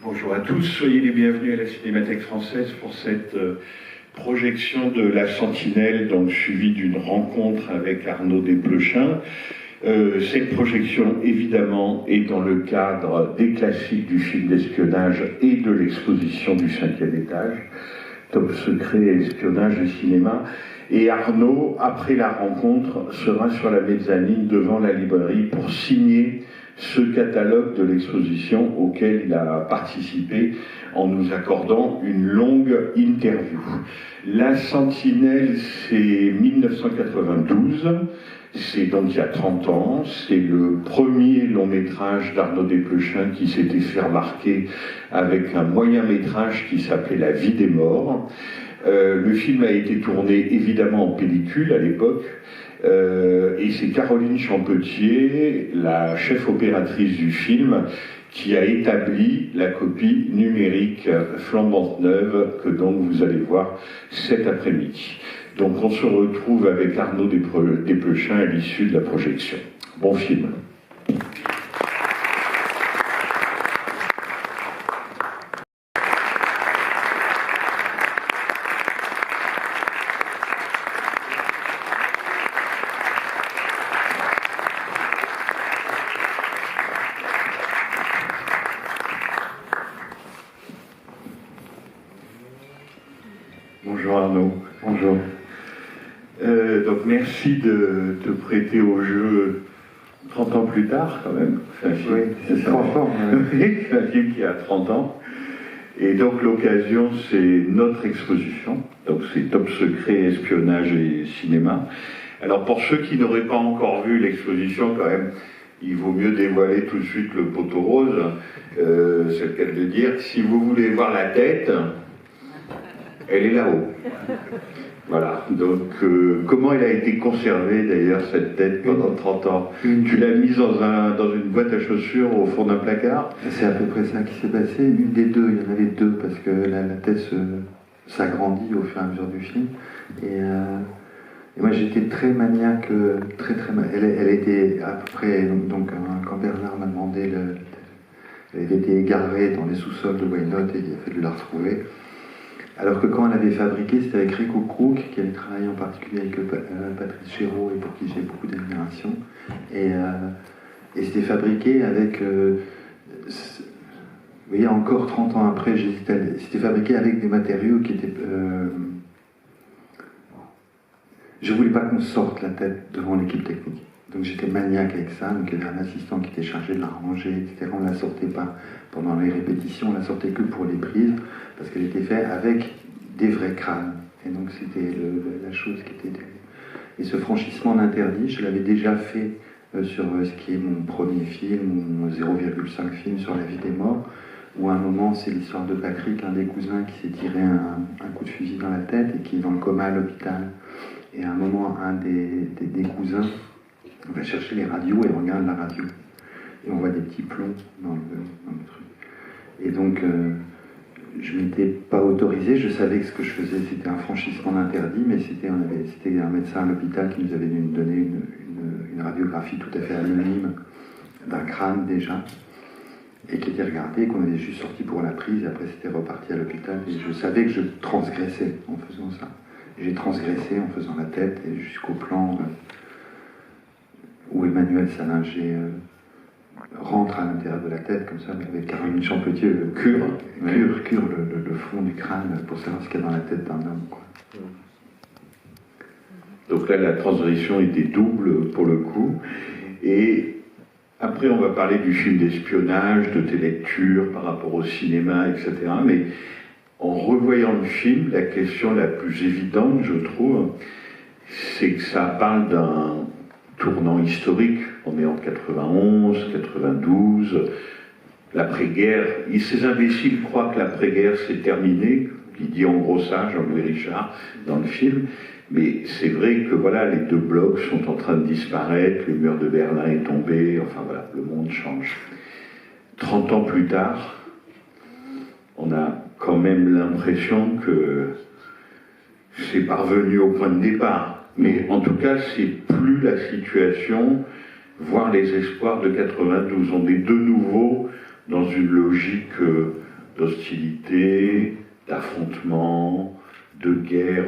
Bonjour à tous, soyez les bienvenus à la Cinémathèque française pour cette projection de La Sentinelle, donc suivie d'une rencontre avec Arnaud Desplechin. Cette projection, évidemment, est dans le cadre des classiques du film d'espionnage et de l'exposition du 5e étage, Top secret, espionnage et cinéma. Et Arnaud, après la rencontre, sera sur la mezzanine devant la librairie pour signer ce catalogue de l'exposition auquel il a participé en nous accordant une longue interview. La Sentinelle, c'est 1992, c'est donc il y a 30 ans, c'est le premier long métrage d'Arnaud Desplechin qui s'était fait remarquer avec un moyen métrage qui s'appelait La vie des morts. Le film a été tourné évidemment en pellicule à l'époque, et c'est Caroline Champetier, la chef opératrice du film, qui a établi la copie numérique flambante neuve que donc vous allez voir cet après-midi. Donc on se retrouve avec Arnaud Desplechin à l'issue de la projection. Bon film. Bonjour Arnaud. Bonjour. Donc merci de te prêter au jeu 30 ans plus tard quand même. C'est un film, oui, c'est 30 ans. C'est un film qui a 30 ans. Et donc l'occasion, c'est notre exposition. Donc c'est Top secret, espionnage et cinéma. Alors pour ceux qui n'auraient pas encore vu l'exposition quand même, il vaut mieux dévoiler tout de suite le poteau rose. C'est le cas de dire. Si vous voulez voir la tête, elle est là-haut. Voilà, donc comment elle a été conservée d'ailleurs cette tête pendant 30 ans? Tu l'as mise dans une boîte à chaussures au fond d'un placard? C'est à peu près ça qui s'est passé, une des deux, il y en avait deux parce que la tête s'agrandit au fur et à mesure du film. Et moi j'étais très maniaque, elle était à peu près, donc quand Bernard m'a demandé, elle avait été égarée dans les sous-sols de Why Not et il a fallu la retrouver. Alors que quand elle avait fabriqué, c'était avec Rico Crook, qui avait travaillé en particulier avec Patrice Chéreau et pour qui j'ai beaucoup d'admiration. Et c'était fabriqué avec... vous voyez, encore 30 ans après, c'était fabriqué avec des matériaux qui étaient... je voulais pas qu'on sorte la tête devant l'équipe technique. Donc j'étais maniaque avec ça, donc il y avait un assistant qui était chargé de la ranger, etc. On ne la sortait pas pendant les répétitions, on la sortait que pour les prises, parce qu'elle était faite avec des vrais crânes. Et donc c'était la chose qui était... Et ce franchissement d'interdit, je l'avais déjà fait sur ce qui est mon premier film, mon 0,5 film sur la vie des morts, où à un moment, c'est l'histoire de Patrick, un des cousins qui s'est tiré un coup de fusil dans la tête et qui est dans le coma à l'hôpital. Et à un moment, un des cousins va chercher les radios et on regarde la radio. Et on voit des petits plombs dans le truc. Et donc, je ne m'étais pas autorisé, je savais que ce que je faisais, c'était un franchissement d'interdit, mais c'était un médecin à l'hôpital qui nous avait donné une radiographie tout à fait anonyme d'un crâne déjà, et qui était regardé, qu'on avait juste sorti pour la prise, et après c'était reparti à l'hôpital. Et je savais que je transgressais en faisant ça. J'ai transgressé en faisant la tête, et jusqu'au plan où Emmanuel Salinger rentre à l'intérieur de la tête, comme ça, avec Caroline Champetier, cure le fond du crâne pour savoir ce qu'il y a dans la tête d'un homme, quoi. Donc là, la transgression était double pour le coup. Et après, on va parler du film d'espionnage, de tes lectures par rapport au cinéma, etc. Mais en revoyant le film, la question la plus évidente, je trouve, c'est que ça parle d'un tournant historique. On est en 91, 92, l'après-guerre. Ces imbéciles croient que l'après-guerre c'est terminé, il dit en gros ça, Jean-Louis Richard, dans le film. Mais c'est vrai que voilà, les deux blocs sont en train de disparaître, le mur de Berlin est tombé, enfin voilà, le monde change. 30 ans plus tard, on a quand même l'impression que c'est parvenu au point de départ. Mais en tout cas, c'est plus la situation, voire les espoirs de 92. On est de nouveau dans une logique d'hostilité, d'affrontement, de guerre,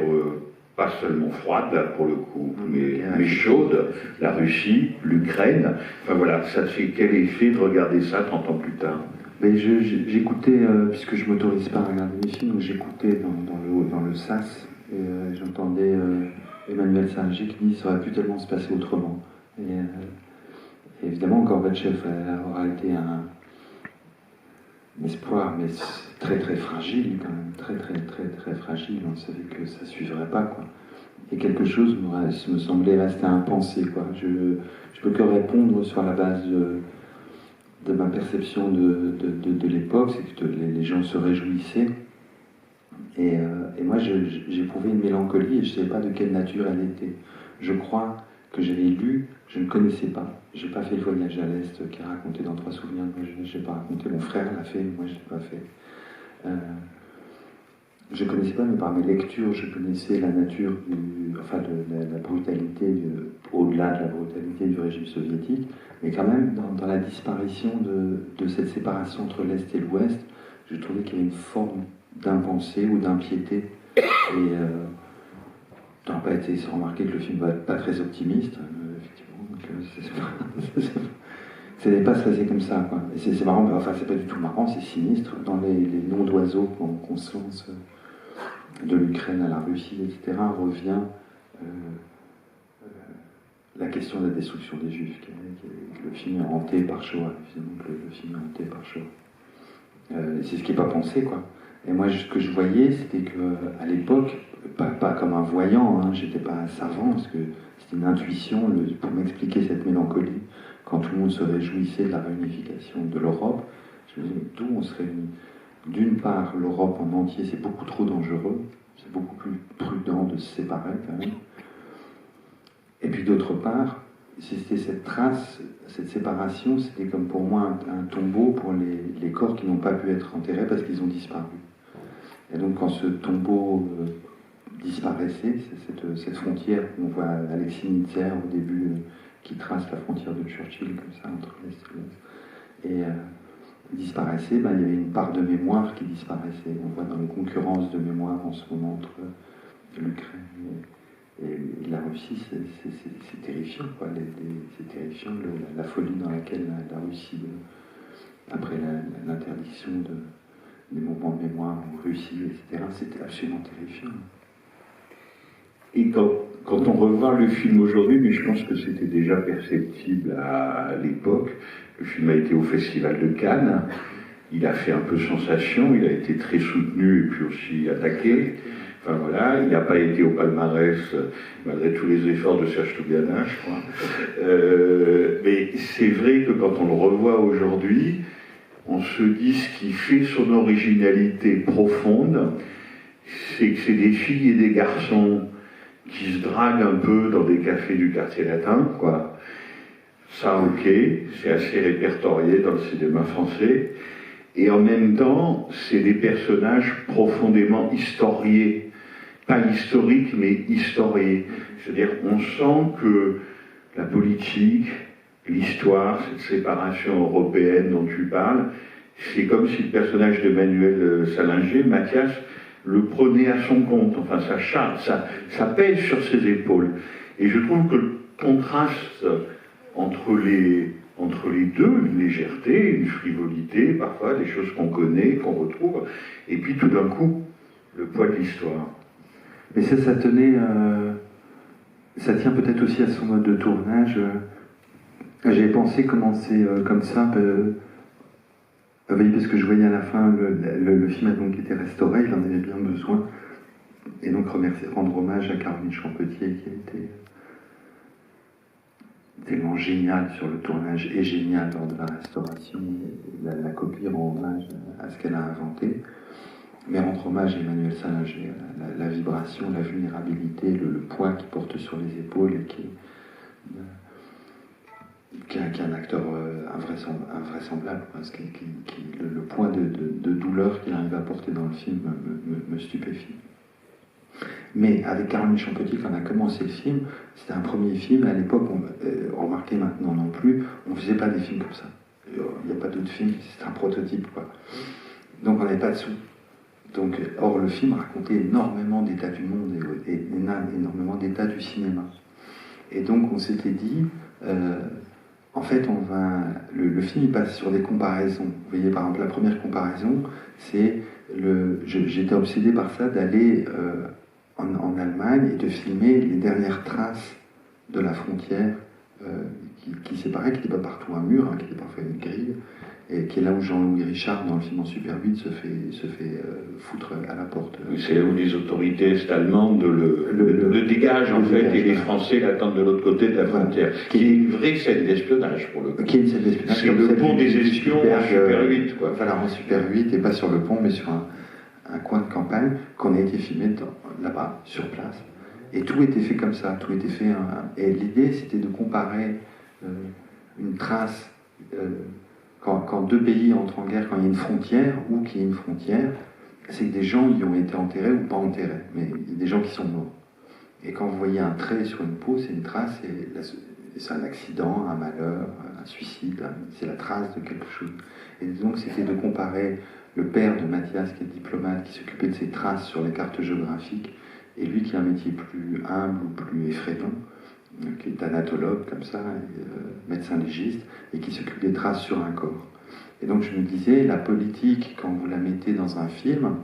pas seulement froide là, pour le coup, mais chaude, la Russie, l'Ukraine. Enfin voilà, ça te fait quel effet de regarder ça 30 ans plus tard? Mais j'écoutais, puisque je ne m'autorise pas à regarder les films, donc j'écoutais dans le SAS, et j'entendais Emmanuel Salinger qui dit « ça aurait pu tellement se passer autrement ». Et évidemment, Gorbatchev aura été un espoir, mais très très fragile quand même, très très très très fragile. On savait que ça ne suivrait pas, quoi. Et quelque chose me semblait rester impensé, quoi. Je peux que répondre sur la base de ma perception de l'époque, c'est que les gens se réjouissaient. Et moi, j'éprouvais une mélancolie et je ne savais pas de quelle nature elle était. Je crois que j'avais lu, je ne connaissais pas. Je n'ai pas fait le voyage à l'Est qui est raconté dans 3 souvenirs. Moi, je n'ai pas raconté. Mon frère l'a fait, moi, je ne l'ai pas fait. Je ne connaissais pas, mais par mes lectures, je connaissais la nature, la brutalité, au-delà de la brutalité du régime soviétique. Mais quand même, dans la disparition de cette séparation entre l'Est et l'Ouest, je trouvais qu'il y avait une forme d'impensé ou d'impiété. Et ça n'a pas été sans remarquer que le film va être pas très optimiste, effectivement. Ça n'est pas se passer comme ça, quoi. Et c'est marrant, enfin c'est pas du tout marrant, c'est sinistre. Dans les noms d'oiseaux qu'on se lance de l'Ukraine à la Russie, etc., revient la question de la destruction des Juifs. Le film est hanté par Shoah, évidemment que le film est hanté par Shoah. C'est ce qui n'est pas pensé, quoi. Et moi, ce que je voyais, c'était qu'à l'époque, pas comme un voyant, hein, j'étais pas un savant, parce que c'était une intuition pour m'expliquer cette mélancolie. Quand tout le monde se réjouissait de la réunification de l'Europe, je me disais, mais d'où on se réunit? D'une part, l'Europe en entier, c'est beaucoup trop dangereux, c'est beaucoup plus prudent de se séparer quand même. Et puis d'autre part, c'était cette trace, cette séparation, c'était comme pour moi un tombeau pour les corps qui n'ont pas pu être enterrés parce qu'ils ont disparu. Et donc quand ce tombeau disparaissait, c'est cette frontière, on voit Alexis Nitzer au début qui trace la frontière de Churchill comme ça entre l'Est et l'Ouest. Et disparaissait, il y avait une part de mémoire qui disparaissait. On voit dans les concurrences de mémoire en ce moment entre l'Ukraine et la Russie, c'est terrifiant, quoi. C'est terrifiant la folie dans laquelle la Russie, après l'interdiction des mouvements de mémoire en Russie, etc., c'était absolument terrifiant. Et quand on revoit le film aujourd'hui, mais je pense que c'était déjà perceptible à l'époque, le film a été au Festival de Cannes, il a fait un peu sensation, il a été très soutenu et puis aussi attaqué. Enfin voilà, il n'a pas été au palmarès malgré tous les efforts de Serge Toubiana, je crois. Mais c'est vrai que quand on le revoit aujourd'hui, on se dit ce qui fait son originalité profonde, c'est que c'est des filles et des garçons qui se draguent un peu dans des cafés du quartier latin, quoi. Ça, ok, c'est assez répertorié dans le cinéma français. Et en même temps, c'est des personnages profondément historiés. Pas historiques, mais historiés. C'est-à-dire, on sent que la politique, l'histoire, cette séparation européenne dont tu parles, c'est comme si le personnage d'Emmanuel Salinger, Mathias, le prenait à son compte. Enfin, ça charge, ça pèse sur ses épaules. Et je trouve que le contraste entre les deux, une légèreté, une frivolité, parfois des choses qu'on connaît, qu'on retrouve, et puis tout d'un coup, le poids de l'histoire. Mais ça tenait... ça tient peut-être aussi à son mode de tournage. J'ai pensé commencer comme ça, parce que je voyais à la fin, le film a donc été restauré, il en avait bien besoin. Et donc rendre hommage à Caroline Champetier, qui a été tellement géniale sur le tournage et géniale lors de la restauration. La copie rend hommage à ce qu'elle a inventé. Mais rendre hommage à Emmanuel Salinger, la vibration, la vulnérabilité, le poids qu'il porte sur les épaules et qui est un acteur invraisemblable, parce que le poids de douleur qu'il arrive à porter dans le film me stupéfie. Mais avec Caroline Champetier, quand on a commencé le film, c'était un premier film, à l'époque, on remarquait maintenant non plus, on ne faisait pas des films comme ça. Il n'y a pas d'autres films, c'est un prototype, quoi. Donc on n'avait pas de sous. Donc, or, le film racontait énormément d'états du monde et énormément d'états du cinéma. Et donc, on s'était dit, en fait, le film il passe sur des comparaisons. Vous voyez, par exemple, la première comparaison, c'est j'étais obsédé par ça d'aller en Allemagne et de filmer les dernières traces de la frontière qui séparait, qui n'était pas partout un mur, qui était parfois une grille, et qui est là où Jean-Louis Richard, dans le film En Super 8, se fait foutre à la porte. C'est là où les autorités est-allemandes le dégagent, en fait, et les Français l'attendent de l'autre côté de la frontière. Qui est une vraie scène d'espionnage, pour le coup. Qui est une scène d'espionnage. C'est le pont des espions en Super 8, quoi. Voilà, en Super 8, et pas sur le pont, mais sur un coin de campagne, qu'on a été filmé là-bas, sur place. Et tout était fait comme ça, tout était fait... et l'idée, c'était de comparer une trace... Quand deux pays entrent en guerre, quand il y a une frontière, ou qu'il y ait une frontière, c'est que des gens y ont été enterrés ou pas enterrés, mais il y a des gens qui sont morts. Et quand vous voyez un trait sur une peau, c'est une trace, c'est un accident, un malheur, un suicide, c'est la trace de quelque chose. Et donc c'était de comparer le père de Mathias, qui est diplomate, qui s'occupait de ces traces sur les cartes géographiques, et lui qui a un métier plus humble ou plus effrayant, qui est anatologue comme ça, médecin légiste, et qui s'occupe des traces sur un corps. Et donc je me disais, la politique, quand vous la mettez dans un film,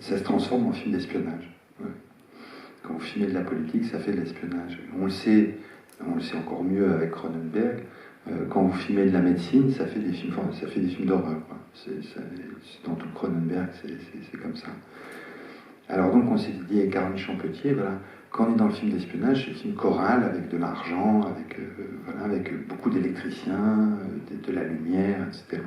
ça se transforme en film d'espionnage. Ouais. Quand vous filmez de la politique, ça fait de l'espionnage. On le sait encore mieux avec Cronenberg. Quand vous filmez de la médecine, ça fait des films d'horreur. C'est dans tout Cronenberg, c'est comme ça. Alors donc on s'est dit avec Caroline Champetier, voilà, quand on est dans le film d'espionnage, c'est un film choral avec de l'argent, avec beaucoup d'électriciens, de la lumière, etc.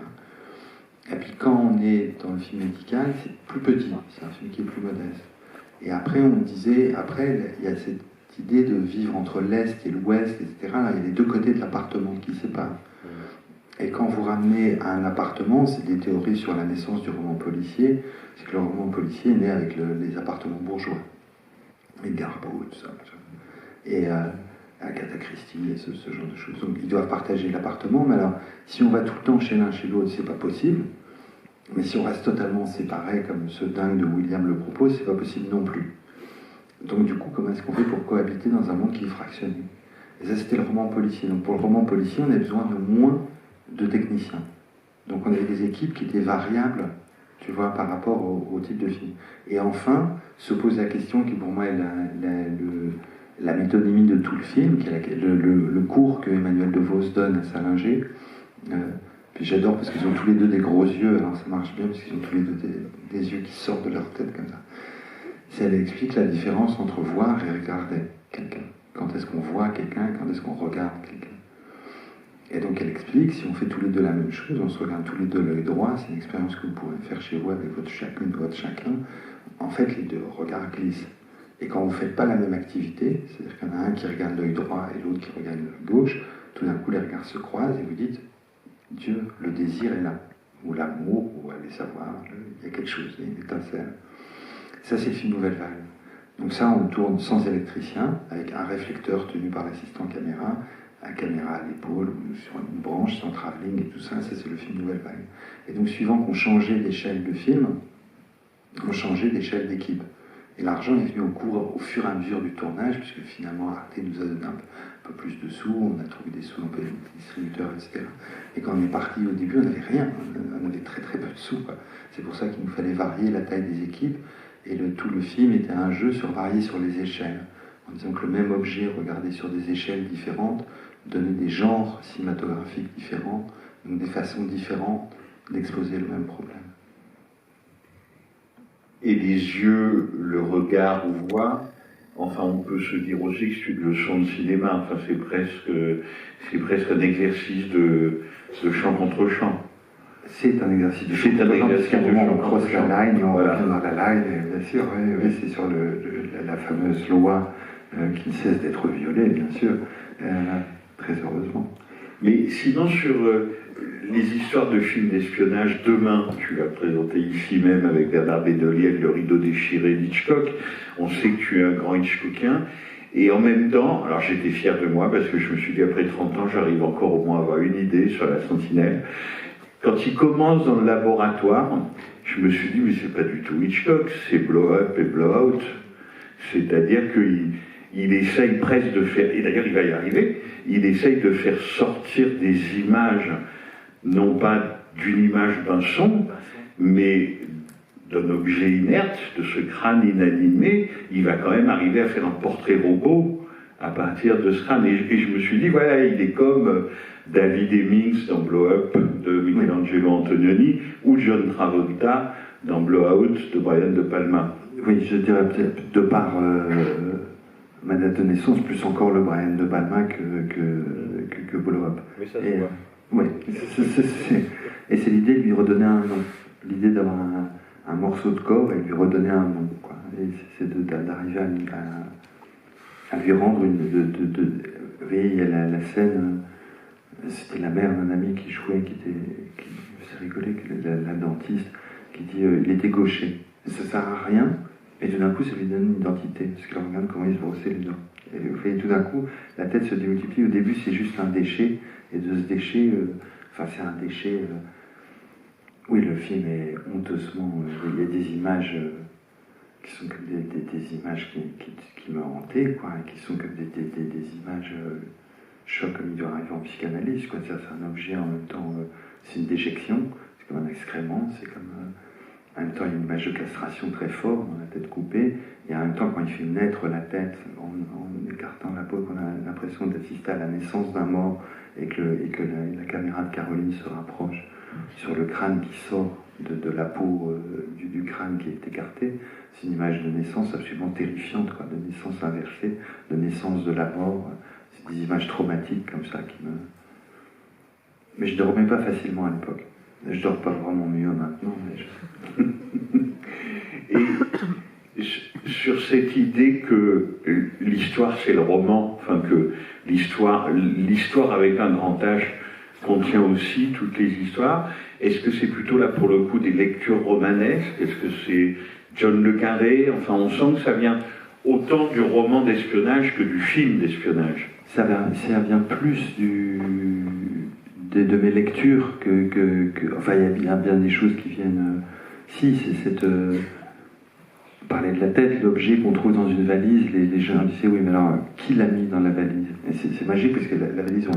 Et puis quand on est dans le film médical, c'est plus petit, c'est un film qui est plus modeste. Et après on disait, il y a cette idée de vivre entre l'Est et l'Ouest, etc. Là, il y a les deux côtés de l'appartement qui séparent. Et quand vous ramenez à un appartement, c'est des théories sur la naissance du roman policier, c'est que le roman policier est né avec les appartements bourgeois. Les Garbeau et tout ça. Et Agatha Christie et ce genre de choses. Donc ils doivent partager l'appartement, mais alors si on va tout le temps chez l'un chez l'autre, c'est pas possible. Mais si on reste totalement séparés, comme ce dingue de William le propose, c'est pas possible non plus. Donc du coup, comment est-ce qu'on fait pour cohabiter dans un monde qui est fractionné? Et ça, c'était le roman policier. Donc pour le roman policier, on avait besoin de moins de techniciens. Donc on avait des équipes qui étaient variables, tu vois, par rapport au type de film. Et enfin, se pose la question qui pour moi est la métonymie de tout le film, qui est le cours que Emmanuel DeVos donne à Salinger. Puis j'adore parce qu'ils ont tous les deux des gros yeux, alors ça marche bien parce qu'ils ont tous les deux des yeux qui sortent de leur tête comme ça. Elle explique la différence entre voir et regarder quelqu'un. Quand est-ce qu'on voit quelqu'un et quand est-ce qu'on regarde quelqu'un. Et donc elle explique, si on fait tous les deux la même chose, on se regarde tous les deux l'œil droit, c'est une expérience que vous pourrez faire chez vous avec votre chacun. En fait, les deux regards glissent. Et quand vous ne faites pas la même activité, c'est-à-dire qu'il y en a un qui regarde l'œil droit et l'autre qui regarde l'œil gauche, tout d'un coup les regards se croisent et vous dites, Dieu, le désir est là. Ou l'amour, ou allez savoir, il y a quelque chose, il y a une étincelle. Ça, c'est le film Nouvelle Vague. Donc ça, on le tourne sans électricien, avec un réflecteur tenu par l'assistant caméra, un caméra à l'épaule, ou sur une branche, sans travelling et tout ça, c'est le film Nouvelle Vague. Et donc, suivant qu'on changeait d'échelle de film, on changeait d'échelle d'équipe. Et l'argent est venu au fur et à mesure du tournage, puisque finalement Arte nous a donné un peu plus de sous, on a trouvé des sous un peu des distributeurs, etc. Et quand on est parti au début, on n'avait rien, on avait très très peu de sous. C'est pour ça qu'il nous fallait varier la taille des équipes. Et tout le film était un jeu varié sur les échelles, en disant que le même objet regardé sur des échelles différentes donnait des genres cinématographiques différents, donc des façons différentes d'exposer le même problème. Et les yeux, le regard voit, enfin on peut se dire aussi que c'est une leçon de cinéma, enfin c'est presque un exercice de chant contre chant. C'est un exercice de chant. C'est un exercice de chant. On croise la ligne, on revient dans la ligne, bien sûr, oui, c'est sur la fameuse loi qui ne cesse d'être violée, bien sûr, très heureusement. Mais sinon, sur les histoires de films d'espionnage, demain, tu l'as présenté ici même avec Bernard Bédolier, avec Le rideau déchiré d'Hitchcock, on sait que tu es un grand Hitchcockien, et en même temps, alors j'étais fier de moi, parce que je me suis dit, après 30 ans, j'arrive encore au moins à avoir une idée sur La Sentinelle. quand il commence dans le laboratoire, je me suis dit, mais c'est pas du tout Hitchcock, c'est blow-up et blow-out. C'est-à-dire qu'il essaye presque de faire, et d'ailleurs il va y arriver, il essaye de faire sortir des images, non pas d'une image d'un son, mais d'un objet inerte, de ce crâne inanimé. Il va quand même arriver à faire un portrait robot à partir de ce crâne. Et je me suis dit, voilà, il est comme David Hemmings dans Blow-up de Michelangelo Antonioni, ou John Travolta dans Blow-out de Brian De Palma. Oui, je dirais peut-être de par ma date de naissance, plus encore le Brian De Palma que Blow-up. Mais ça se voit. Oui, et c'est l'idée de lui redonner un nom, l'idée d'avoir un morceau de corps et lui redonner un nom, quoi. Et c'est d'arriver à lui rendre une... Vous voyez, il y a la scène, c'était la mère d'un ami qui jouait, qui faisait rigoler, la dentiste, qui dit il était gaucher. Ça sert à rien, et tout d'un coup, ça lui donne une identité, parce qu'elle regarde comment il se brossait les dents. Et tout d'un coup, la tête se démultiplie. Au début, c'est juste un déchet, et de ce déchet, c'est un déchet... oui, le film est honteusement... il y a des images qui sont comme des images qui me hantaient, quoi, et qui sont comme des images choc comme il doit arriver en psychanalyse, quoi. C'est un objet en même temps... c'est une déjection, c'est comme un excrément, c'est comme... en même temps, il y a une image de castration très forte, dans la tête coupée, et en même temps, quand il fait naître la tête, en écartant la peau, on a l'impression d'assister à la naissance d'un mort, et que la caméra de Caroline se rapproche sur le crâne qui sort de la peau du crâne qui est écarté. C'est une image de naissance absolument terrifiante, quoi, de naissance inversée, de naissance de la mort. C'est des images traumatiques comme ça qui me... Mais je ne dormais pas facilement à l'époque. Je dors pas vraiment mieux maintenant, mais Et sur cette idée que l'histoire c'est le roman, enfin que l'histoire avec un grand H contient aussi toutes les histoires, est-ce que c'est plutôt là pour le coup des lectures romanesques? Est-ce que c'est John le Carré? Enfin, on sent que ça vient autant du roman d'espionnage que du film d'espionnage. Ça vient plus de mes lectures enfin, il y a bien des choses qui viennent... si, c'est cette... parler de la tête, l'objet qu'on trouve dans une valise, les gens disaient, oui, mais alors, qui l'a mis dans la valise? Et c'est magique, parce que la valise,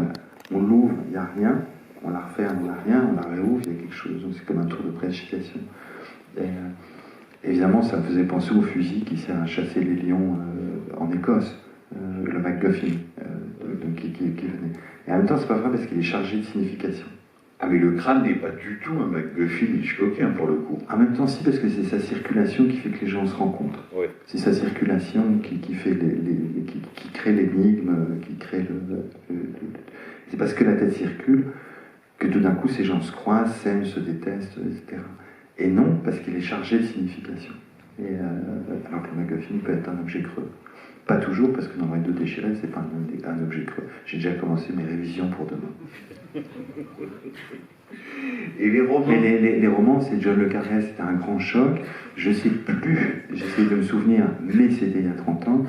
on l'ouvre, il n'y a rien, on la referme, il n'y a rien, on la réouvre, il y a quelque chose, donc c'est comme un tour de précipitation. Et évidemment, ça me faisait penser au fusil qui sert à chasser les lions en Écosse, le MacGuffin, qui venait. Et en même temps, c'est pas vrai parce qu'il est chargé de signification. Ah mais le crâne n'est pas du tout un MacGuffin Hitchcockien pour le coup. En même temps, si, parce que c'est sa circulation qui fait que les gens se rencontrent. Oui. C'est sa circulation qui fait qui crée l'énigme, qui crée c'est parce que la tête circule que tout d'un coup ces gens se croisent, s'aiment, se détestent, etc. Et non, parce qu'il est chargé de signification. Alors que le MacGuffin peut être un objet creux. Pas toujours, parce que dans Rideau déchiré, c'est pas un objet creux. J'ai déjà commencé mes révisions pour demain. Et les romans? Mais les romans, c'est John le Carré, c'était un grand choc. Je sais plus, j'essaie de me souvenir, mais c'était il y a 30 ans.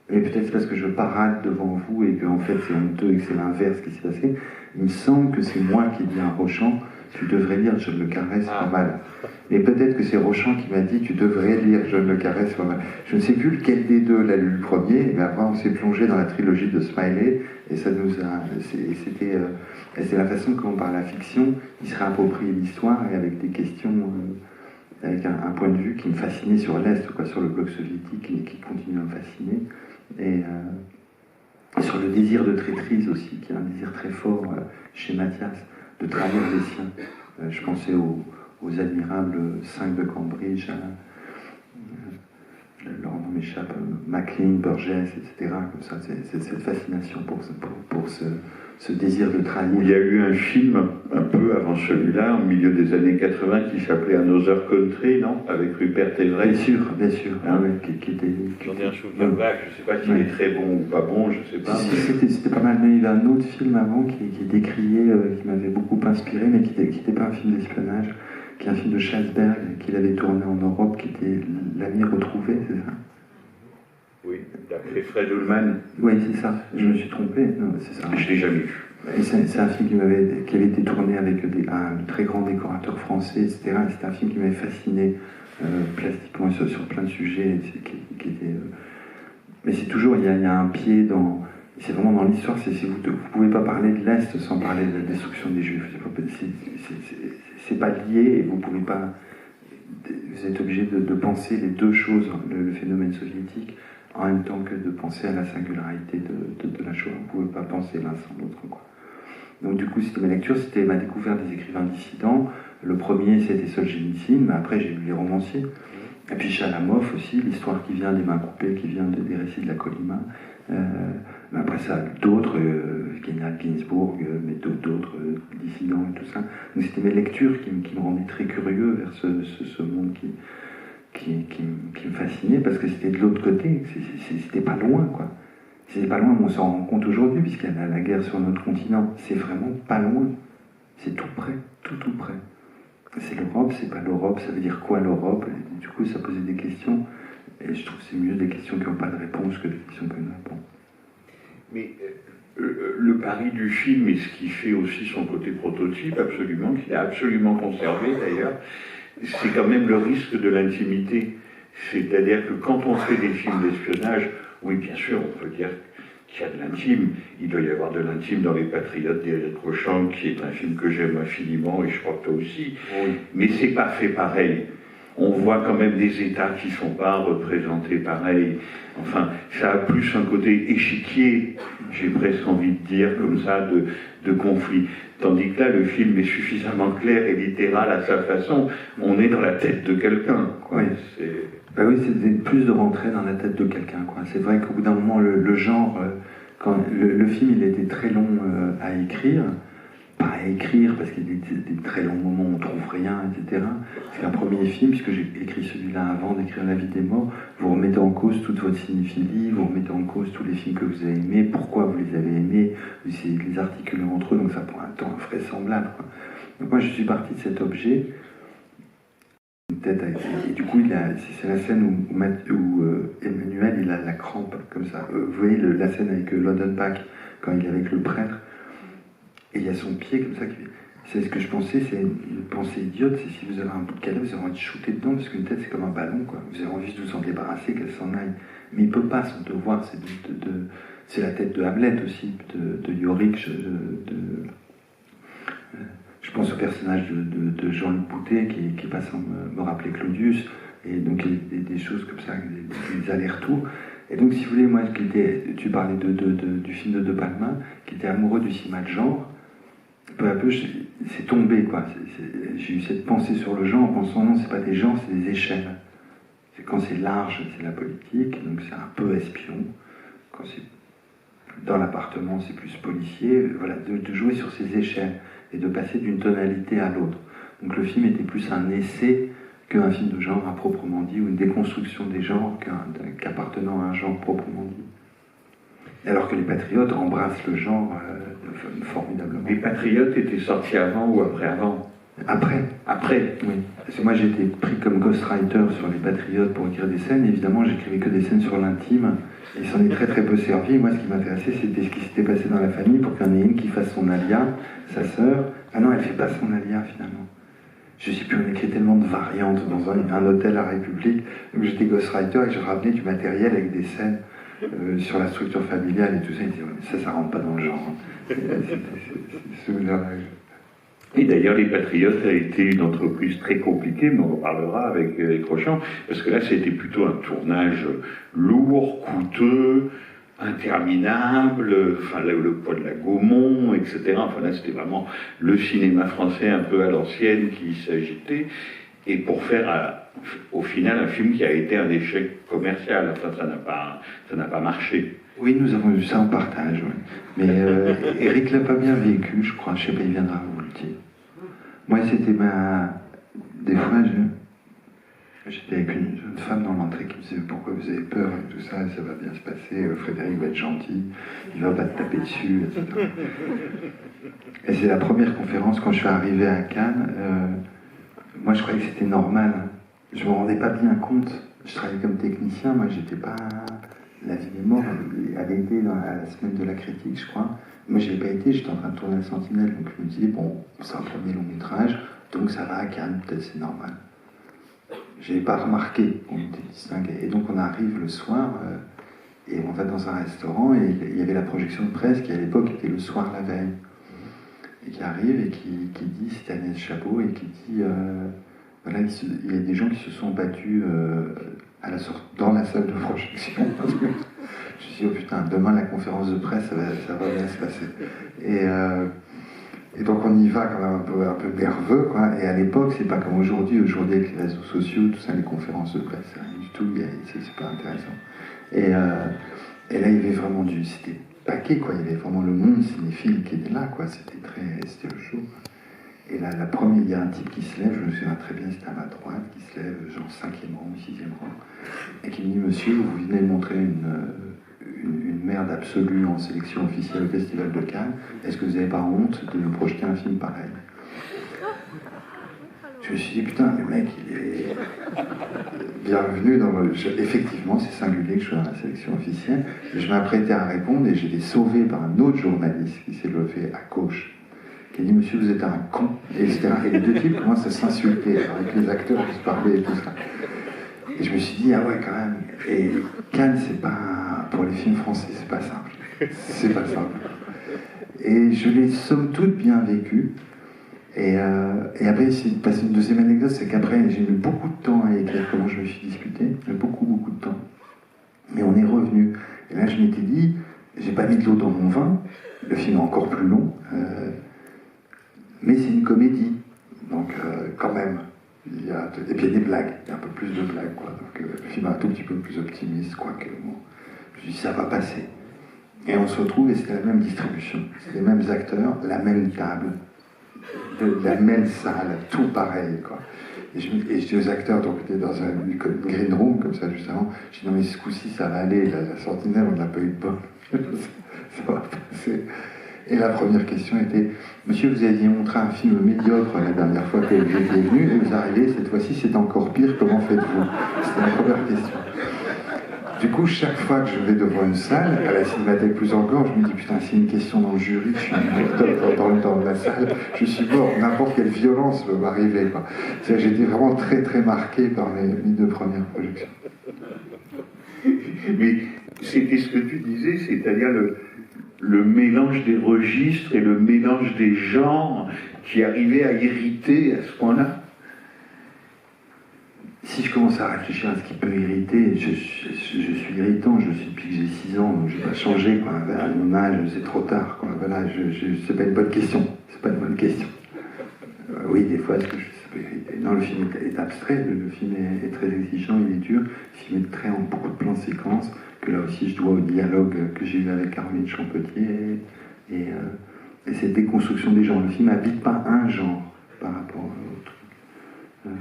Et peut-être c'est parce que je parade devant vous et qu'en fait c'est honteux et que c'est l'inverse qui s'est passé. Il me semble que c'est moi qui dis à Rochant, tu devrais lire John le Carré, c'est pas mal. Et peut-être que c'est Rochant qui m'a dit, tu devrais lire John le Carré, c'est pas mal. Je ne sais plus lequel des deux l'a lu le premier, mais après on s'est plongé dans la trilogie de Smiley, et ça nous a... c'est la façon dont par la fiction, il se réapproprie l'histoire, et avec des questions, avec un point de vue qui me fascinait sur l'Est, quoi, sur le bloc soviétique, et qui continue à me fasciner. Et sur le désir de traîtrise aussi, qui est un désir très fort chez Mathias, de trahir les siens. Je pensais aux admirables 5 de Cambridge, leur nom m'échappe, Maclean, Burgess, etc. Comme ça, c'est cette fascination pour ce désir de trahir. Il y a eu un film un peu avant celui-là, au milieu des années 80, qui s'appelait Another Country, non? Avec Rupert Everett. Bien sûr. Hein, oui, qui était... J'en ai un souvenir vague, je ne sais pas s'il est très bon ou pas bon, je ne sais pas. C'était pas mal, mais il y avait un autre film avant qui décriait, qui m'avait beaucoup inspiré, mais qui n'était pas un film d'espionnage, qui est un film de Schasberg, qu'il avait tourné en Europe, qui était L'ami retrouvé, c'est ça? Oui. D'après Fred Ullman. Oui, c'est ça. Je me suis trompé. Non, c'est ça. Je ne l'ai jamais vu. C'est un film qui avait été tourné avec un très grand décorateur français, etc. C'est un film qui m'avait fasciné plastiquement sur plein de sujets. Qui était, mais c'est toujours, il y a un pied dans... C'est vraiment dans l'histoire. Vous ne pouvez pas parler de l'Est sans parler de la destruction des Juifs. C'est pas lié et vous pouvez pas... Vous êtes obligé de penser les deux choses, le phénomène soviétique, en même temps que de penser à la singularité de la Shoah. Vous ne pouvez pas penser l'un sans l'autre, quoi. Donc du coup, c'était ma lecture, c'était ma découverte des écrivains dissidents. Le premier, c'était Solzhenitsyn, mais après j'ai lu les romanciers. Et puis Chalamov aussi, l'histoire qui vient des mains coupées, qui vient des récits de la Colima. Mais après ça, d'autres, Ginsburg, mais d'autres dissidents et tout ça. Donc c'était mes lectures qui me rendaient très curieux vers ce monde qui me fascinait, parce que c'était de l'autre côté, c'était pas loin, quoi. C'était pas loin, mais on s'en rend compte aujourd'hui, puisqu'il y a la guerre sur notre continent. C'est vraiment pas loin. C'est tout près, tout près. C'est l'Europe, c'est pas l'Europe, ça veut dire quoi l'Europe? Et du coup, ça posait des questions, et je trouve que c'est mieux des questions qui n'ont pas de réponse que des questions qui ont une réponse. Mais le pari du film, et ce qui fait aussi son côté prototype, absolument, qu'il a absolument conservé d'ailleurs, c'est quand même le risque de l'intimité. C'est-à-dire que quand on fait des films d'espionnage, oui, bien sûr, on peut dire qu'il y a de l'intime. Il doit y avoir de l'intime dans Les Patriotes d'Éric Rochant, qui est un film que j'aime infiniment, et je crois que toi aussi. Oui. Mais c'est pas fait pareil. On voit quand même des États qui ne sont pas représentés pareil. Enfin, ça a plus un côté échiquier, j'ai presque envie de dire, comme ça, de conflit. Tandis que là, le film est suffisamment clair et littéral à sa façon. On est dans la tête de quelqu'un, quoi. Oui. Bah oui, c'est plus de rentrer dans la tête de quelqu'un, quoi. C'est vrai qu'au bout d'un moment, le genre, quand le film, il était très long à écrire, pas à écrire parce qu'il y a des très longs moments où on ne trouve rien, etc. C'est qu'un premier film, puisque j'ai écrit celui-là avant d'écrire La vie des morts, vous remettez en cause toute votre cinéphilie, vous remettez en cause tous les films que vous avez aimés, pourquoi vous les avez aimés, vous essayez de les articuler entre eux, donc ça prend un temps invraisemblable, quoi. Donc moi, je suis parti de cet objet. Et du coup, c'est la scène où Emmanuel, il a la crampe, comme ça. Vous voyez la scène avec Lodenbach, quand il est avec le prêtre, et il y a son pied comme ça. C'est ce que je pensais, c'est une pensée idiote, c'est si vous avez un bout de cadavre, vous avez envie de shooter dedans, parce qu'une tête, c'est comme un ballon, quoi. Vous avez envie de vous en débarrasser, qu'elle s'en aille. Mais il ne peut pas, son devoir, c'est la tête de Hamlet aussi, de Yorick, je pense au personnage de Jean-Luc Boutet qui passe à me rappeler Claudius, et donc des choses comme ça, des allers-retours. Et donc, si vous voulez, moi, tu parlais du film de De Palma, qui était amoureux du cinéma de genre, peu à peu, c'est tombé, quoi. J'ai eu cette pensée sur le genre en pensant, non, c'est pas des genres, c'est des échelles. Quand c'est large, c'est la politique, donc c'est un peu espion. Quand c'est dans l'appartement, c'est plus policier. Voilà, de jouer sur ces échelles et de passer d'une tonalité à l'autre. Donc le film était plus un essai qu'un film de genre à proprement dit, ou une déconstruction des genres qu'appartenant à un genre proprement dit. Alors que Les Patriotes embrassent le genre formidablement. Les Patriotes étaient sortis avant ou avant? Après, oui. Parce que moi j'ai été pris comme ghostwriter sur Les Patriotes pour écrire des scènes. Évidemment, j'écrivais que des scènes sur l'intime. Et il s'en est très très peu servi. Moi, ce qui m'intéressait, c'était ce qui s'était passé dans la famille pour qu'il y en ait une qui fasse son alia, sa sœur. Ah non, elle fait pas son alia finalement. Je sais plus, on écrit tellement de variantes dans un hôtel à République. Donc j'étais ghostwriter et je ramenais du matériel avec des scènes sur la structure familiale et tout ça. Ils disaient, ça rentre pas dans le genre. Et d'ailleurs, Les Patriotes a été une entreprise très compliquée, mais on en parlera avec Éric Rochant, parce que là, c'était plutôt un tournage lourd, coûteux, interminable, enfin, le poids de la Gaumont, etc. Enfin, là, c'était vraiment le cinéma français un peu à l'ancienne qui s'agitait, et pour faire, au final, un film qui a été un échec commercial. Enfin, ça n'a pas marché. Oui, nous avons eu ça en partage, ouais. Mais Éric l'a pas bien vécu, je crois. Je sais pas, il viendra vous le dire. Moi, c'était des fois, j'étais avec une jeune femme dans l'entrée qui me disait « Pourquoi vous avez peur et tout ça, ça va bien se passer, Frédéric va être gentil, il va pas te taper dessus, etc. » Et c'est la première conférence, quand je suis arrivé à Cannes, moi je croyais que c'était normal. Je me rendais pas bien compte. Je travaillais comme technicien, moi j'étais pas... La vie des morts avait été à la semaine de la critique, je crois. Moi, je n'ai pas été, j'étais en train de tourner La Sentinelle, donc je me disais, bon, c'est un premier long métrage, donc ça va à Cannes, peut-être c'est normal. Je n'avais pas remarqué qu'on était distingués. Et donc on arrive le soir, et on va dans un restaurant, et il y avait la projection de presse qui à l'époque était le soir la veille. Et qui arrive et qui dit, c'était Agnès Chapeau, et qui dit, voilà, il y a des gens qui se sont battus dans la salle de projection. Parce que je me suis dit, oh putain, demain la conférence de presse, ça va bien se passer. Et donc on y va quand même un peu nerveux, quoi. Et à l'époque, c'est pas comme aujourd'hui. Aujourd'hui, avec les réseaux sociaux, tout ça, les conférences de presse, rien du tout, c'est pas intéressant. Et là, il y avait vraiment c'était paquet, quoi. Il y avait vraiment le monde cinéphile qui était là, quoi. C'était le show. Et là, il y a un type qui se lève, je me souviens très bien, c'était à ma droite, qui se lève, genre 5e rang, 6e rang, et qui me dit, monsieur, vous venez de montrer une merde absolue en sélection officielle au Festival de Cannes, est-ce que vous n'avez pas honte de nous projeter un film pareil? Je me suis dit, putain, le mec, il est bienvenu dans le... Effectivement, c'est singulier que je sois dans la sélection officielle. Et je m'apprêtais à répondre et j'ai été sauvé par un autre journaliste qui s'est levé à gauche, qui a dit, monsieur, vous êtes un con, etc. Et les deux types commencent à s'insulter avec les acteurs qui se parlaient et tout ça. Et je me suis dit, ah ouais, quand même. Et Cannes, c'est pas... Pour les films français, c'est pas simple. C'est pas simple. Et je l'ai somme toute bien vécu. Et après, c'est passé une deuxième anecdote, c'est qu'après, j'ai mis beaucoup de temps à écrire comment je me suis disputé. Beaucoup de temps. Mais on est revenu. Et là, je m'étais dit, j'ai pas mis de l'eau dans mon vin. Le film est encore plus long. Mais c'est une comédie. Donc, quand même. Et puis, il y a des blagues. Il y a un peu plus de blagues, quoi. Donc, le film est un tout petit peu plus optimiste, quoique. Bon, je me suis dit, ça va passer. Et on se retrouve, et c'était la même distribution. C'est les mêmes acteurs, la même table. De la même salle, tout pareil, quoi. Et j'étais aux acteurs, donc j'étais dans une green room, comme ça, juste avant. Je dis, non, mais ce coup-ci, ça va aller, la Sentinelle, on n'a pas eu de bol. Ça va passer. Et la première question était, monsieur, vous aviez montré un film médiocre la dernière fois que vous étiez venu, et vous arrivez, cette fois-ci, c'est encore pire, comment faites-vous? C'était la première question. Du coup, chaque fois que je vais devant une salle, à la Cinémathèque plus encore, je me dis, putain, s'il y a une question dans le jury, je suis dans la salle, je suis mort, n'importe quelle violence peut m'arriver, quoi. C'est-à-dire, j'étais vraiment très, très marqué par mes deux premières projections. Mais c'était ce que tu disais, c'est-à-dire le mélange des registres et le mélange des genres qui arrivait à irriter à ce point-là. Si je commence à réfléchir à ce qui peut irriter, je suis irritant, je suis depuis que j'ai 6 ans, donc je ne vais pas changer, quoi. À mon âge, c'est trop tard, quoi. Voilà, c'est pas une bonne question. C'est pas une bonne question. Oui, des fois, ça peut irriter. Non, le film est abstrait, le film est très exigeant, il est dur. Le film est très en beaucoup de plans de séquences, que là aussi je dois au dialogue que j'ai eu avec Caroline Champetier et cette déconstruction des genres. Le film n'habite pas un genre par rapport à l'autre.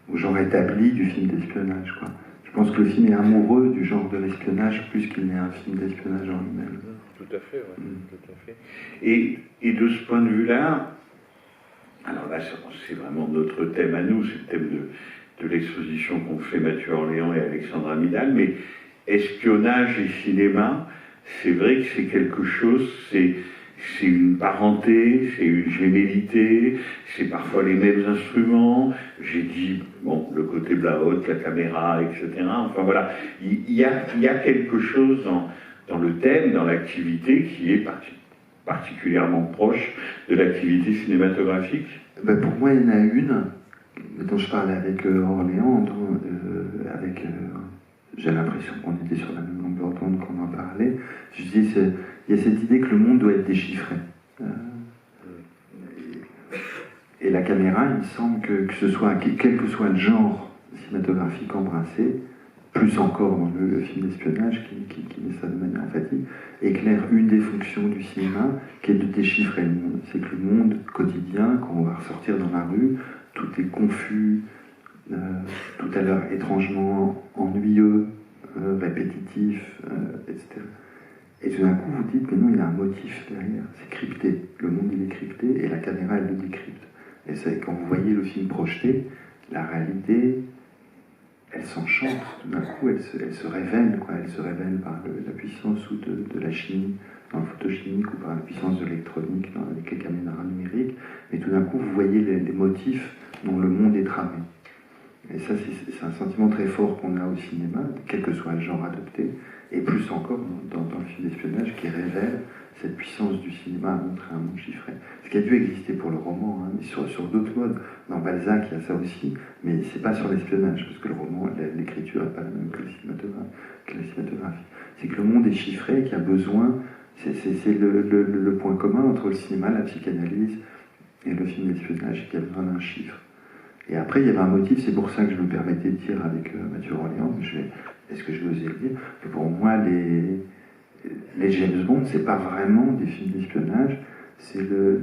Au genre établi du film d'espionnage, quoi. Je pense que le film est amoureux du genre de l'espionnage plus qu'il n'est un film d'espionnage en lui-même. Tout à fait, oui. Tout à fait. Et de ce point de vue-là, alors là, c'est vraiment notre thème à nous, c'est le thème de l'exposition qu'ont fait Mathieu Orléans et Alexandra Midal, mais espionnage et cinéma, c'est vrai que c'est quelque chose, c'est une parenté, c'est une gémellité, c'est parfois les mêmes instruments. J'ai dit, bon, le côté Blahout, la caméra, etc. Enfin voilà, il y a quelque chose dans le thème, dans l'activité qui est particulièrement proche de l'activité cinématographique. Ben pour moi, il y en a une dont je parlais avec Orléans, j'ai l'impression qu'on était sur la même longueur d'onde quand on en parlait. Je dis, il y a cette idée que le monde doit être déchiffré. Et la caméra, il me semble que ce soit, quel que soit le genre cinématographique embrassé, plus encore dans le film d'espionnage qui met ça de manière emphatique, éclaire une des fonctions du cinéma qui est de déchiffrer le monde. C'est que le monde quotidien, quand on va ressortir dans la rue, tout est confus, tout à l'heure étrangement ennuyeux, répétitif, etc. Et tout d'un coup, vous dites, mais non, il y a un motif derrière, c'est crypté. Le monde, il est crypté, et la caméra, elle le décrypte. Et c'est quand vous voyez le film projeté, la réalité elle s'enchante, tout d'un coup, elle se révèle, quoi. Elle se révèle par la puissance ou de la chimie, dans le photochimique, ou par la puissance de l'électronique, avec les caméras numériques. Mais tout d'un coup, vous voyez les motifs dont le monde est tramé. Et ça, c'est un sentiment très fort qu'on a au cinéma, quel que soit le genre adopté, et plus encore dans le film d'espionnage, qui révèle cette puissance du cinéma à montrer un monde chiffré. Ce qui a dû exister pour le roman, hein, mais sur d'autres modes. Dans Balzac, il y a ça aussi, mais c'est pas sur l'espionnage, parce que le roman, l'écriture n'est pas la même que la cinématographie. C'est que le monde est chiffré, qu'il y a besoin, c'est le point commun entre le cinéma, la psychanalyse et le film d'espionnage, qu'il y a besoin d'un chiffre. Et après, il y avait un motif, c'est pour ça que je me permettais de dire avec Mathieu Orléans, est-ce que je vais oser le dire, que pour moi, les James Bond, c'est pas vraiment des films d'espionnage, c'est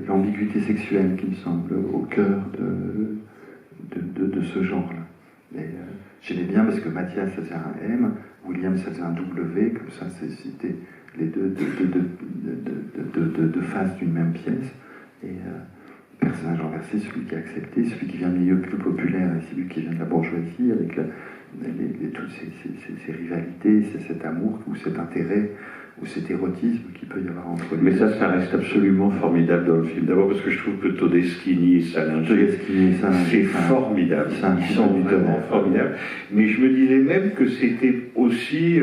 l'ambiguïté sexuelle qui me semble au cœur de ce genre-là. J'aimais bien parce que Mathias, ça faisait un M, William, ça faisait un W, comme ça, c'était les deux faces d'une même pièce. Et personnage renversé, celui qui a accepté, celui qui vient du milieu plus populaire, et celui qui vient de la bourgeoisie, avec toutes ces rivalités, cet amour, ou cet intérêt, ou cet érotisme qu'il peut y avoir entre les deux. Mais ça reste absolument formidable dans le film. D'abord parce que je trouve que Todeschini et Salinger, c'est formidable. Ils sont vraiment formidables. Mais je me disais même que c'était aussi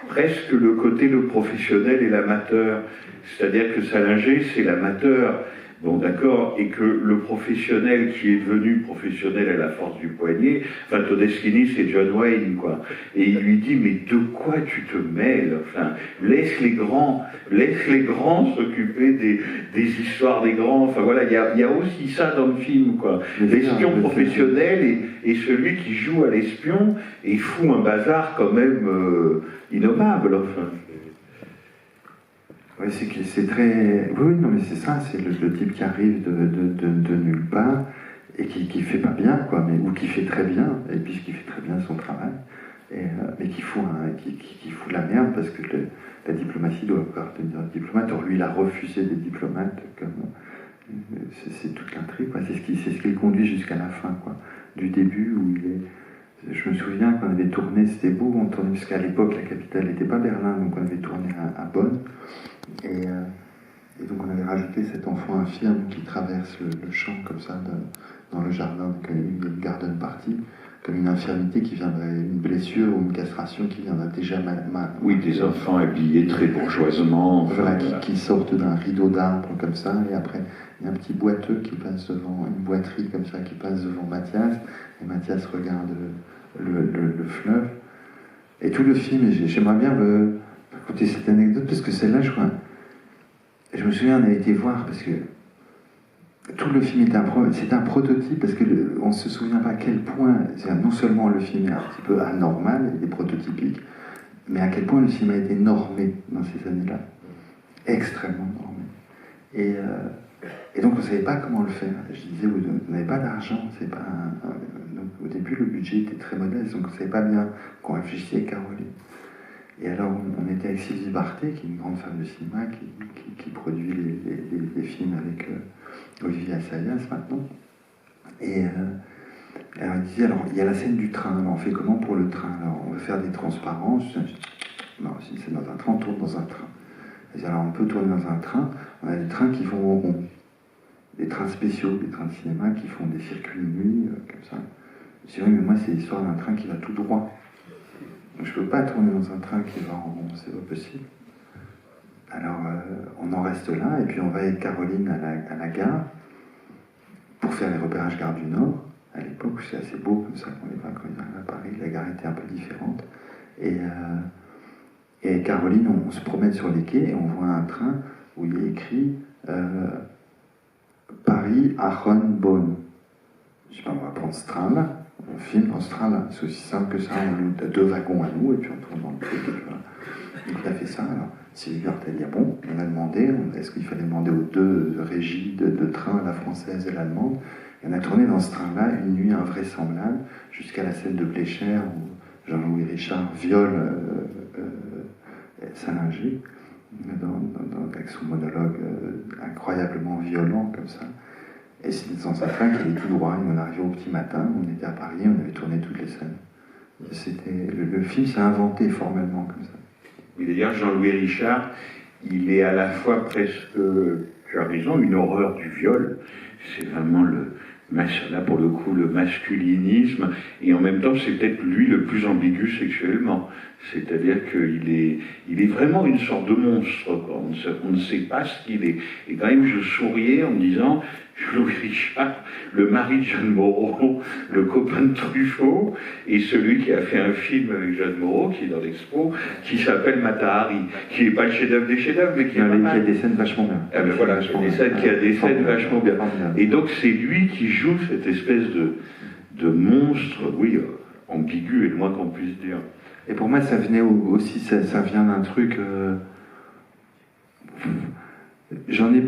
presque le côté le professionnel et l'amateur. C'est-à-dire que Salinger, c'est l'amateur. Bon, d'accord, et que le professionnel qui est devenu professionnel à la force du poignet, enfin, Todeschini, c'est John Wayne, quoi. Et il lui dit, mais de quoi tu te mêles? Enfin, laisse les grands s'occuper des histoires des grands. Enfin, voilà, il y a aussi ça dans le film, quoi. L'espion professionnel et celui qui joue à l'espion et fout un bazar quand même innommable, enfin. Oui, c'est très. Oui, non, mais c'est ça, c'est le type qui arrive de nulle part et qui fait pas bien, quoi, ou qui fait très bien, et puis qui fait très bien son travail, mais qui fout la merde parce que la diplomatie doit appartenir au diplomate. Or, lui, il a refusé des diplomates, c'est toute l'intrigue, quoi. C'est ce qui le conduit jusqu'à la fin, quoi. Du début où il est. Je me souviens qu'on avait tourné, c'était beau, on tournait, parce qu'à l'époque, la capitale n'était pas Berlin, donc on avait tourné à Bonn. Et donc on avait rajouté cet enfant infirme qui traverse le champ comme ça dans le jardin, donc une garden party, comme une infirmité qui viendrait, une blessure ou une castration qui viendrait déjà mal. Oui, des enfants habillés très bourgeoisement. Voilà, qui sortent d'un rideau d'arbre comme ça, et après il y a un petit boiteux qui passe devant, une boiterie comme ça qui passe devant Mathias, et Mathias regarde le fleuve. Et tout le film, j'aimerais bien raconter cette anecdote, parce que celle-là, je me souviens, on avait été voir, parce que tout le film c'est un prototype, parce qu'on ne se souvient pas à quel point, non seulement le film est un petit peu anormal, il est prototypique, mais à quel point le cinéma a été normé dans ces années-là. Extrêmement normé. Et donc on ne savait pas comment le faire. Je disais, vous n'avez pas d'argent, c'est pas donc, au début, le budget était très modeste, donc on ne savait pas bien qu'on réfléchissait avec Caroline. Et alors, on était avec Sylvie Barthé, qui est une grande femme de cinéma, qui produit les films avec Olivier Assayas maintenant. Et alors, elle disait, alors, il y a la scène du train, alors on fait comment pour le train? Alors, on va faire des transparences. Non, si c'est dans un train, on tourne dans un train. Elle dit, alors, on peut tourner dans un train, on a des trains qui vont au rond. Des trains spéciaux, des trains de cinéma qui font des circuits de nuit, comme ça. Je dis, oui, mais moi, c'est l'histoire d'un train qui va tout droit. Donc, je ne peux pas tourner dans un train qui va en rond, c'est pas possible. Alors, on en reste là, et puis on va avec Caroline à la gare pour faire les repérages Gare du Nord. À l'époque, c'est assez beau comme ça qu'on les voit quand ils arrivent à Paris. La gare était un peu différente. Et avec Caroline, on se promène sur les quais et on voit un train où il est écrit Paris, Aachen, Bonn. Je dis, on va prendre ce train-là. On filme dans ce train-là. C'est aussi simple que ça. On a 2 wagons à nous et puis on tourne dans le truc. Donc on a fait ça. Alors, Sylvie Barthé dit, bon, on a demandé, est-ce qu'il fallait demander aux 2 régies de train, la française et l'allemande? Et on a tourné dans ce train-là une nuit invraisemblable jusqu'à la scène de Bléchère où Jean-Louis Richard viole Salinger avec son monologue incroyablement violent comme ça. Et c'est dans un train qui est tout droit. Et on arrivait au petit matin, on était à Paris, on avait tourné toutes les scènes. Le film s'est inventé formellement comme ça. Et d'ailleurs, Jean-Louis Richard, il est à la fois presque, tu as raison, une horreur du viol. C'est vraiment là pour le coup le masculinisme, et en même temps c'est peut-être lui le plus ambigu sexuellement. C'est-à-dire il est vraiment une sorte de monstre, quoi. On ne sait pas ce qu'il est. Et quand même je souriais en me disant, Louis Richard, le mari de Jeanne Moreau, le copain de Truffaut, et celui qui a fait un film avec Jeanne Moreau, qui est dans l'expo, qui s'appelle Mata Hari, qui n'est pas le chef-d'œuvre des chefs-d'œuvre, mais qui a des scènes vachement bien. Ah ben voilà, qui a des scènes vachement bien. Et donc c'est lui qui joue cette espèce de monstre, oui, ambigu, et le moins qu'on puisse dire. Et pour moi, ça venait aussi, ça vient d'un truc. J'en ai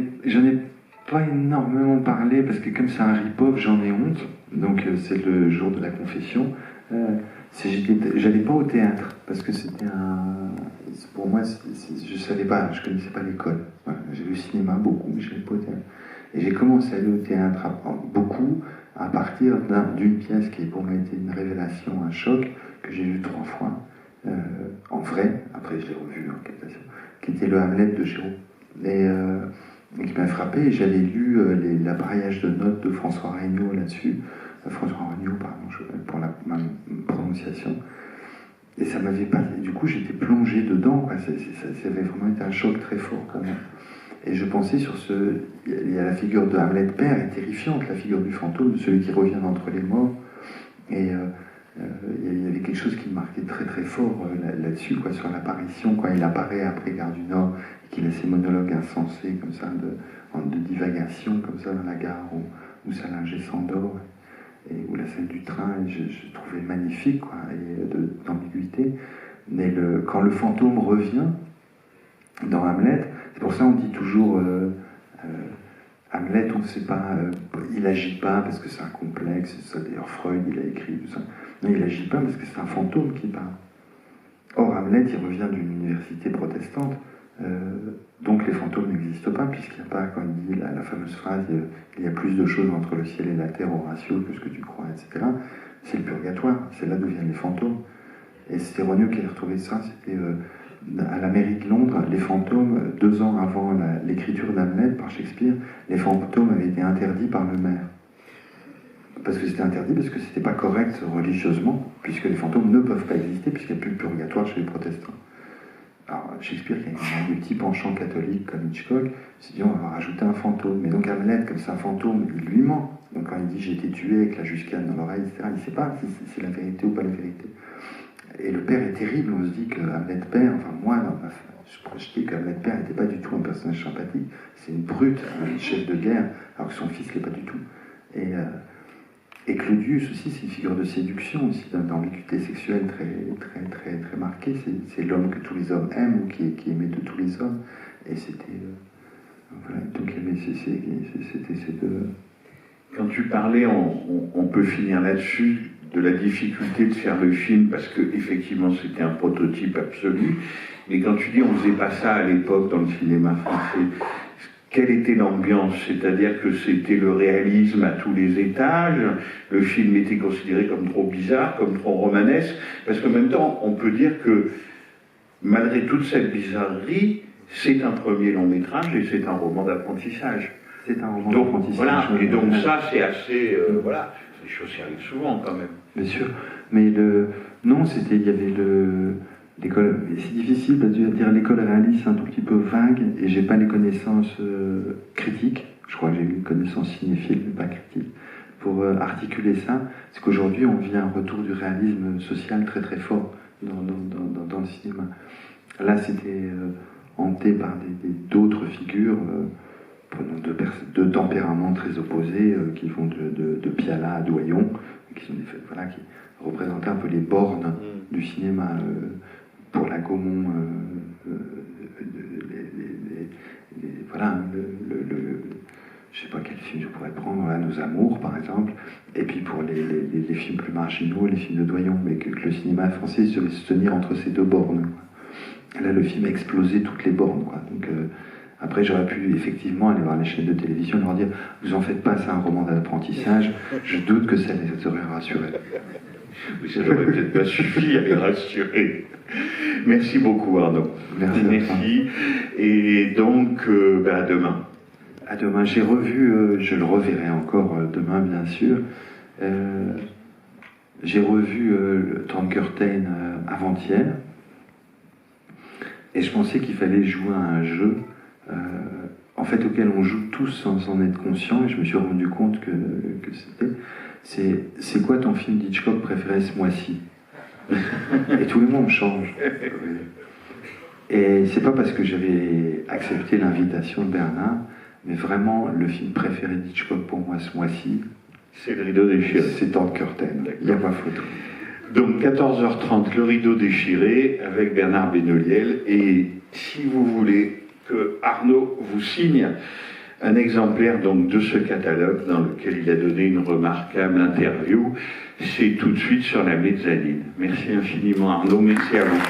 pas énormément parlé parce que comme c'est un rip-off, j'en ai honte. Donc c'est le jour de la confession. J'allais pas au théâtre parce que c'était pour moi, je savais pas, je connaissais pas l'école. Voilà, j'ai vu le cinéma beaucoup, mais je n'allais pas au théâtre. Et j'ai commencé à aller au théâtre beaucoup à partir d'une pièce qui pour moi été une révélation, un choc, que j'ai vu 3 fois, en vrai, après je l'ai revu en captation, qui était le Hamlet de Giraud. Et qui m'a frappé, et j'avais lu l'appareillage de notes de François Regnault là-dessus, François Regnault, pardon, pour ma prononciation, et ça m'avait pas, du coup j'étais plongé dedans, quoi. Ça avait vraiment été un choc très fort pour moi. Et je pensais sur il y a la figure de Hamlet père est terrifiante, la figure du fantôme, de celui qui revient d'entre les morts, et il y avait quelque chose qui me marquait très très fort là-dessus, quoi, sur l'apparition, quand il apparaît après Gare du Nord, et qu'il a ces monologues insensés, comme ça, de divagation, comme ça, dans la gare où Salinger s'endort, et où la scène du train, et je trouvais magnifique, quoi, et d'ambiguïté. Mais quand le fantôme revient dans Hamlet, c'est pour ça on dit toujours Hamlet, on ne sait pas, il agit pas parce que c'est un complexe, ça d'ailleurs Freud il a écrit tout ça. Non, il agit pas parce que c'est un fantôme qui parle. Or Hamlet, il revient d'une université protestante, donc les fantômes n'existent pas, puisqu'il n'y a pas, quand il dit la fameuse phrase, il y a plus de choses entre le ciel et la terre, Horatio, que ce que tu crois, etc. C'est le purgatoire, c'est là d'où viennent les fantômes. Et c'était Regnault qui a retrouvé ça, c'était à la mairie de Londres, les fantômes, 2 ans avant l'écriture d'Hamlet par Shakespeare, les fantômes avaient été interdits par le maire. Parce que c'était interdit, parce que c'était pas correct religieusement, puisque les fantômes ne peuvent pas exister, puisqu'il n'y a plus de purgatoire chez les protestants. Alors Shakespeare, qui a un multi-penchant catholique comme Hitchcock, s'est dit on va rajouter un fantôme. Mais donc Hamlet, comme c'est un fantôme, il lui ment. Donc quand il dit j'ai été tué avec la jusquiane dans l'oreille, etc., il ne sait pas si c'est la vérité ou pas la vérité. Et le père est terrible, on se dit que Hamlet père, enfin moi, je projetais que Hamlet père n'était pas du tout un personnage sympathique, c'est une brute, un chef de guerre, alors que son fils ne l'est pas du tout. Et Claudius aussi, c'est une figure de séduction aussi, d'ambiguïté sexuelle très, très, très, très marquée. C'est l'homme que tous les hommes aiment, ou qui aimait de tous les hommes. Et c'était... voilà, donc c'était ces deux... Quand tu parlais, on peut finir là-dessus, de la difficulté de faire le film, parce que effectivement c'était un prototype absolu. Mais quand tu dis on faisait pas ça à l'époque dans le cinéma français, quelle était l'ambiance? C'est-à-dire que c'était le réalisme à tous les étages, le film était considéré comme trop bizarre, comme trop romanesque, parce qu'en même temps, on peut dire que, malgré toute cette bizarrerie, c'est un premier long métrage et c'est un roman d'apprentissage. C'est un roman d'apprentissage. Voilà, et donc ça, c'est assez... voilà, c'est des choses qui arrivent souvent, quand même. Bien sûr, mais non, il y avait l'école, c'est difficile de dire l'école réaliste, c'est un tout petit peu vague, et j'ai pas les connaissances critiques, je crois que j'ai eu une connaissance cinéphile, mais pas critique, pour articuler ça. C'est qu'aujourd'hui, on vit un retour du réalisme social très très fort dans le cinéma. Là, c'était hanté par d'autres figures, de tempéraments très opposés, qui vont de Piala à Doyon, qui représentaient un peu les bornes du cinéma. Pour la Gaumont, voilà, je sais pas quel film je pourrais prendre, là, Nos Amours par exemple, et puis pour les films plus marginaux, les films de Doyon, mais que le cinéma français devait se tenir entre ces deux bornes, quoi. Là, le film explosait toutes les bornes, quoi. Donc Après, j'aurais pu effectivement aller voir les chaînes de télévision et leur dire « Vous en faites pas, c'est un roman d'apprentissage ». Je doute que ça les aurait rassurés. Oui, ça n'aurait peut-être pas suffi à les rassurer. Merci beaucoup, Arnaud. Merci. Et donc, à demain. À demain. J'ai revu, je le reverrai encore demain, bien sûr. J'ai revu le Tankerton avant-hier. Et je pensais qu'il fallait jouer à un jeu en fait, auquel on joue tous sans en être conscient, et je me suis rendu compte que c'est quoi ton film d'Hitchcock préféré ce mois-ci? Et tout le monde change. Et c'est pas parce que j'avais accepté l'invitation de Bernard, mais vraiment, le film préféré d'Hitchcock pour moi ce mois-ci, c'est Le Rideau déchiré. C'est Tankerton. Il n'y a pas photo. Donc 14h30, Le Rideau déchiré avec Bernard Benoliel. Et si vous voulez que Arnaud vous signe un exemplaire donc de ce catalogue dans lequel il a donné une remarquable interview, c'est tout de suite sur la mezzanine. Merci infiniment Arnaud, merci à vous.